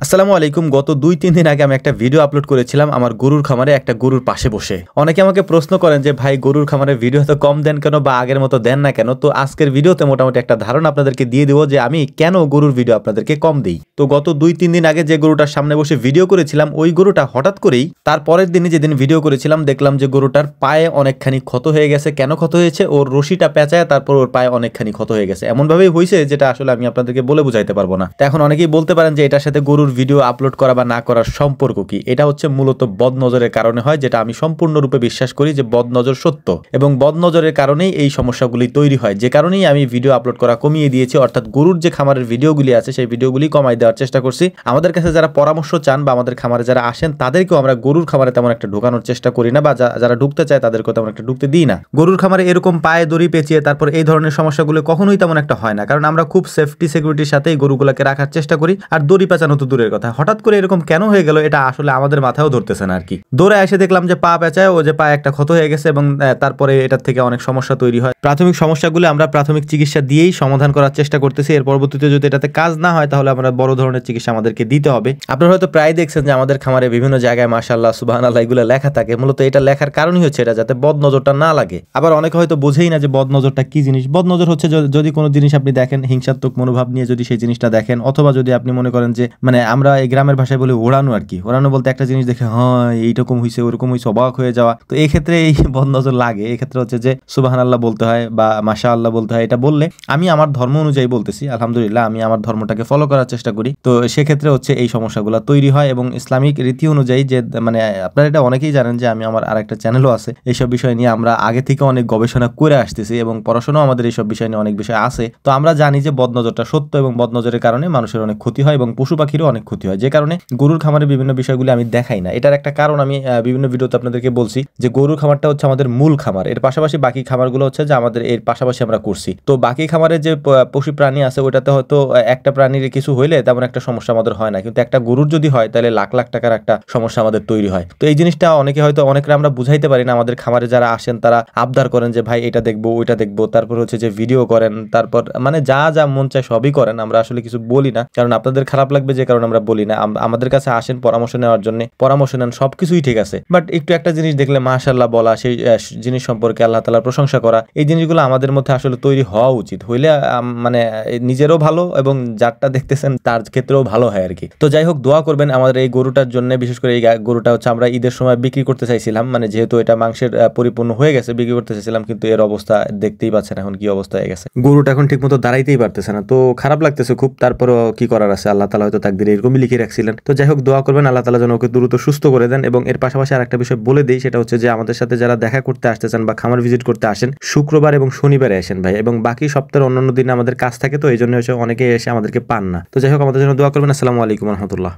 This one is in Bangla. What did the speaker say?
আসসালামু আলাইকুম। গত ২-৩ দিন আগে আমি একটা ভিডিও আপলোড করেছিলাম আমার গরুর খামারে একটা গরুর পাশে বসে। অনেকে আমাকে প্রশ্ন করেন যে ভাই গরুর খামারের ভিডিও তো কম দেন কেন বা আগের মতো দেন না কেন? তো আজকের ভিডিওতে মোটামুটি একটা ধারণা আপনাদেরকে দিয়ে দেব যে আমি কেন গরুর ভিডিও আপনাদেরকে কম দেই। তো গত ২-৩ দিন আগে যে গরুটার সামনে বসে ভিডিও করেছিলাম ওই গরুটা হঠাৎ করেই তার পরের দিনে যেদিন ভিডিও করেছিলাম দেখলাম যে গরুটার পায়ে অনেকখানি ক্ষত হয়ে গেছে। কেন ক্ষত হয়েছে? ওর রশিটা পেঁচায় তারপর ওর পায়ে অনেকখানি ক্ষত হয়ে গেছে। এমনভাবেই হইছে যেটা আসলে আমি আপনাদেরকে বলে বুঝাইতে পারবো না। তো এখন অনেকেই বলতে পারেন যে এটার সাথে গরুর ভিডিও আপলোড করা বা না করার সম্পর্ক কি? এটা হচ্ছে মূলত বদনজরের কারণে হয়, যেটা আমি সম্পূর্ণরূপে বিশ্বাস করি যে বদনজর সত্য এবং বদনজরের কারণেই এই সমস্যাগুলি তৈরি হয়, যে কারণেই আমি ভিডিও আপলোড করা কমিয়ে দিয়েছি। অর্থাৎ গরুর যে খামারের ভিডিওগুলি আছে সেই ভিডিওগুলি কমাই দেওয়ার চেষ্টা করছি। আমাদের কাছে যারা পরামর্শ চান বা আমাদের খামারে যারা আসেন তাদেরকেও আমরা গরুর খামারে তেমন একটা ঢোকানোর চেষ্টা করি না, বা যারা ঢুকতে চায় তাদেরকেও তেমন একটা ঢুকতে দিই না। গরুর খামারে এরকম পায়ে দড়ি পেঁচিয়ে তারপর এই ধরনের সমস্যাগুলো কখনোই তেমন একটা হয় না, কারণ আমরা খুব সেফটি সিকিউরিটির সাথে এই গরুগুলোকে রাখার চেষ্টা করি। আর দড়ি পেঁচানো তো দূরের কথা, হঠাৎ করে এরকম কেন হয়ে গেল এটা আসলে আমাদের মাথায়ও ধরতেছে না আর কি। দৌড়ে এসে দেখলাম যে পা পেঁচায়, ও যে পায়ে একটা ক্ষত হয়ে গেছে এবং তারপরে এটার থেকে অনেক সমস্যা তৈরি হয়। প্রাথমিক সমস্যাগুলো আমরা প্রাথমিক চিকিৎসা দিয়েই সমাধান করার চেষ্টা করতেছি। এর পরবর্তীতে যদি এটাতে কাজ না হয় তাহলে আমরা বড় ধরনের চিকিৎসা আমাদেরকে দিতে হবে। আপনারা হয়তো প্রায় দেখছেন যে আমাদের খামারে বিভিন্ন জায়গায় মাশাআল্লাহ সুবহানাল্লাহ এগুলো লেখা থাকে। মূলত এটা লেখার কারণই হচ্ছে এটা যাতে বদনজরটা না লাগে। আবার অনেকে হয়তো বোঝেই না যে বদনজরটা কি জিনিস। বদনজর হচ্ছে যদি কোনো জিনিস আপনি দেখেন হিংসাত্মক মনোভাব নিয়ে যদি সেই জিনিসটা দেখেন, অথবা যদি আপনি মনে করেন যে মানে আমরা এই গ্রামের ভাষায় বলি ওড়ানো আর কি। ওড়ানো বলতে একটা জিনিস দেখে হ্যাঁ এইরকম হয়েছে ওরকম হয়েছে অবাক হয়ে যাওয়া। তো এই ক্ষেত্রে এই বদনজর লাগে। এই ক্ষেত্রে হচ্ছে যে সুবহানাল্লাহ বলতে হয় বা মাশাআল্লাহ বলতে হয়। এটা বললে আমি আমার ধর্ম অনুযায়ী বলতেছি, আলহামদুলিল্লাহ আমি আমার ধর্মটাকে ফলো করার চেষ্টা করি। তো সেক্ষেত্রে হচ্ছে এই সমস্যাগুলো তৈরি হয় এবং ইসলামিক রীতি অনুযায়ী যে মানে আপনারা এটা অনেকেই জানেন যে আমি আমার আরেকটা চ্যানেলও আছে এইসব বিষয় নিয়ে। আমরা আগে থেকে অনেক গবেষণা করে আসতেছি এবং পড়াশোনাও আমাদের এইসব বিষয় নিয়ে অনেক বিষয় আছে। তো আমরা জানি যে বদনজরটা সত্য এবং বদনজরের কারণে মানুষের অনেক ক্ষতি হয় এবং পশু পাখিরও অনেক ক্ষতি হয়, যে কারণে গরুর খামারে বিভিন্ন বিষয়গুলি আমি দেখাই না। এটার একটা কারণ আমি বিভিন্ন ভিডিওতে আপনাদেরকে বলছি যে গরুর খামারটা হচ্ছে আমাদের মূল খামার, এর পাশাপাশি বাকি খামারগুলো হচ্ছে যে আমাদের এর পাশাপাশি আমরা করছি। তো বাকি খামারে যে পশু প্রাণী আছে ওটাতে হয়তো একটা প্রাণীর কিছু হইলে তেমন একটা সমস্যা আমাদের হয় না, কিন্তু একটা গরুর যদি হয় তাহলে লাখ লাখ টাকার একটা সমস্যা আমাদের তৈরি হয়। তো এই জিনিসটা অনেকে হয়তো অনেকরা আমরা বুঝাইতে পারি না। আমাদের খামারে যারা আসেন তারা আবদার করেন যে ভাই এটা দেখবো ওইটা দেখবো, তারপর হচ্ছে যে ভিডিও করেন, তারপর মানে যা যা মন চায় সবই করেন। আমরা আসলে কিছু বলি না, কারণ আপনাদের খারাপ লাগবে যে কারণে আমরা বলি না। আমাদের কাছে আসেন পরামর্শ নেওয়ার জন্য, পরামর্শ নেন, সবকিছুই ঠিক আছে, বাট একটু একটা জিনিস দেখলে মাশাআল্লাহ বলা, সেই জিনিস সম্পর্কে আল্লাহ তাআলার প্রশংসা করা, এই জিনিসগুলো আমাদের মধ্যে আসলে তৈরি হওয়া উচিত। হইলে মানে নিজেরও ভালো এবং যারটা দেখতেছেন তার ক্ষেত্রেও ভালো হয় আর কি। তো যাই হোক, দোয়া করবেন আমাদের এই গরুটার জন্য। বিশেষ করে এই গরুটা হচ্ছে আমরা ঈদের সময় বিক্রি করতে চাইছিলাম, মানে যেহেতু এটা মাংসের পরিপূর্ণ হয়ে গেছে বিক্রি করতে চাইছিলাম, কিন্তু এর অবস্থা দেখতেই পাচ্ছেন এখন কি অবস্থা হয়ে গেছে। গরুটা এখন ঠিক মতো দাঁড়াইতেই পারতেছে না, তো খারাপ লাগতেছে খুব। তারপরও কি করার আছে, আল্লাহ তাআলা হয়তো তাকদিরে এরকমই লিখে রাখছিলেন। তো যাই হোক, দোয়া করবেন আল্লাহ তাআলা যেন ওকে দ্রুত সুস্থ করে দেন। এবং এর পাশাপাশি আরেকটা বিষয় বলে দিই, সেটা হচ্ছে যে আমাদের সাথে যারা দেখা করতে আসতেছেন বা খামার ভিজিট করতে আসেন শুক্রবার এবং শনিবারে আসেন ভাই, এবং বাকি সপ্তাহের অন্যান্য দিনে আমাদের কাজ থাকে, তো এই জন্য অনেকে এসে আমাদেরকে পান না। তো যাই হোক, আমাদের জন্য দোয়া করবেন। আসসালামু আলাইকুম ওয়া রাহমাতুল্লাহ।